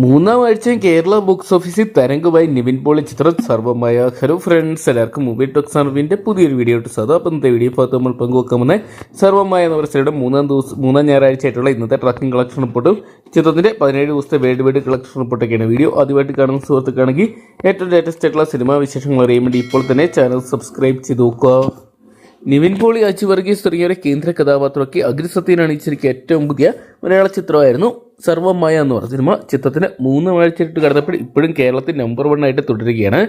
മൂന്നാം ആഴ്ചയും കേരള ബോക്സ് ഓഫീസിൽ തരംഗമായി നിവിൻ പോളി ചിത്രം സർവമായ. ഹലോ ഫ്രണ്ട്സ്, എല്ലാവർക്കും മൂവി ടോക്സ് അറിവിൻ്റെ പുതിയൊരു വീഡിയോ ഇട്ട് സാധു. അപ്പം ഇന്നത്തെ വീഡിയോ ഭാഗത്ത് നമ്മൾ പങ്കുവെക്കാമെന്ന് സർവമായ എന്ന സിനിമയുടെ മൂന്നാം ഞായറാഴ്ചയായിട്ടുള്ള ഇന്നത്തെ ട്രാക്കിംഗ് കളക്ഷൻ റിപ്പോർട്ടും ചിത്രത്തിൻ്റെ 17 ദിവസത്തെ വേൾഡ് വൈഡ് കളക്ഷൻ റിപ്പോർട്ടൊക്കെയാണ്. വീഡിയോ ആദ്യമായിട്ട് കാണുന്ന സുഹൃത്തുക്കാണെങ്കിൽ ഏറ്റവും ലേറ്റസ്റ്റ് ആയിട്ടുള്ള സിനിമാ വിശേഷങ്ങൾ അറിയാൻ വേണ്ടി ഇപ്പോൾ തന്നെ ചാനൽ സബ്സ്ക്രൈബ് ചെയ്ത് നോക്കുക. നിവിൻ പോളി, അച്ചു വർഗീസ് തുടങ്ങിയവരെ കേന്ദ്ര കഥാപാത്രമാക്കി അഗ്രസത്യൻ അണിയിച്ചിരിക്കുക ഏറ്റവും പുതിയ മലയാള ചിത്രമായിരുന്നു സർവമായ എന്ന് പറഞ്ഞ സിനിമ. ചിത്രത്തിന് 3 ആഴ്ചയായിട്ട് കടന്നപ്പോൾ ഇപ്പോഴും കേരളത്തിൽ നമ്പർ 1 ആയിട്ട് തുടരുകയാണ്.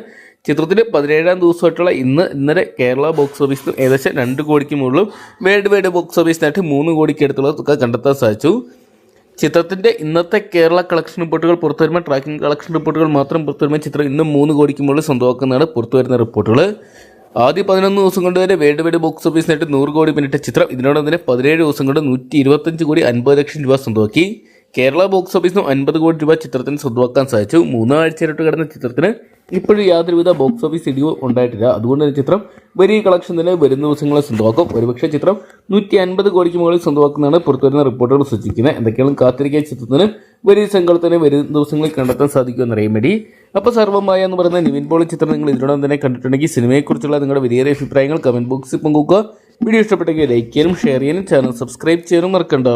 ചിത്രത്തിന് 17ാം ദിവസമായിട്ടുള്ള ഇന്നലെ കേരള ബോക്സ് ഓഫീസിൽ ഏകദേശം 2 കോടിക്ക് മുകളിലും വേൾഡ് വൈഡ് ബോക്സ് ഓഫീസിനായിട്ട് 3 കോടിക്ക് അടുത്തുള്ള തുക കണ്ടെത്താൻ സാധിച്ചു. ചിത്രത്തിൻ്റെ ഇന്നത്തെ കേരള കളക്ഷൻ റിപ്പോർട്ടുകൾ പുറത്തു വരുമ്പോൾ, ട്രാക്കിംഗ് കളക്ഷൻ റിപ്പോർട്ടുകൾ മാത്രം പുറത്തു വരുമ്പോൾ ചിത്രം ഇന്നും 3 കോടിക്ക് മുകളിൽ സ്വന്തമാക്കുന്നതാണ് പുറത്തു വരുന്ന റിപ്പോർട്ടുകൾ. ആദ്യ 11 ദിവസം കൊണ്ട് തന്നെ വേൾഡ് വൈഡ് ബോക്സ് ഓഫീസിനായിട്ട് 100 കോടി പിന്നിട്ട ചിത്രം ഇതിനോടൊപ്പം തന്നെ 17 ദിവസം കൊണ്ട് 125 കോടി 50 ലക്ഷം രൂപ സ്വന്തമാക്കി. കേരള ബോക്സ് ഓഫീസിനും 50 കോടി രൂപ ചിത്രത്തിന് സ്വന്തമാക്കാൻ സാധിച്ചു. 3 ആഴ്ചയായിട്ട് കിടന്ന ചിത്രത്തിന് ഇപ്പോഴും യാതൊരുവിധ ബോക്സ് ഓഫീസ് ഇടിവ് ഉണ്ടായിട്ടില്ല. അതുകൊണ്ട് തന്നെ ചിത്രം വലിയ കളക്ഷൻ തന്നെ വരുന്ന ദിവസങ്ങളിൽ സ്വന്തമാക്കും. ഒരുപക്ഷെ ചിത്രം 150 കോടിക്ക് മുകളിൽ സ്വന്തമാക്കുന്നതാണ് പുറത്തുവരുന്ന റിപ്പോർട്ടുകൾ സൂചിക്കുന്നത്. എന്തൊക്കെയാണ് കാത്തിരിക്കാൻ ചിത്രത്തിന് വലിയ സംഘങ്ങൾ തന്നെ വരുന്ന ദിവസങ്ങളിൽ കണ്ടെത്താൻ സാധിക്കുമെന്ന് അറിയാൻ വേണ്ടി. അപ്പോൾ സർവമായ എന്ന് പറയുന്ന നിവിൻ പോളി ചിത്രം നിങ്ങൾ ഇതിനോടൊപ്പം തന്നെ കണ്ടിട്ടുണ്ടെങ്കിൽ സിനിമയെക്കുറിച്ചുള്ള നിങ്ങളുടെ വലിയ അഭിപ്രായങ്ങൾ കമൻറ്റ് ബോക്സിൽ പങ്കുവെക്കുക. വീഡിയോ ഇഷ്ടപ്പെട്ടെങ്കിൽ ലൈക്ക് ചെയ്യാനും ഷെയർ ചെയ്യാനും ചാനൽ സബ്സ്ക്രൈബ് ചെയ്യാനും മറക്കണ്ട.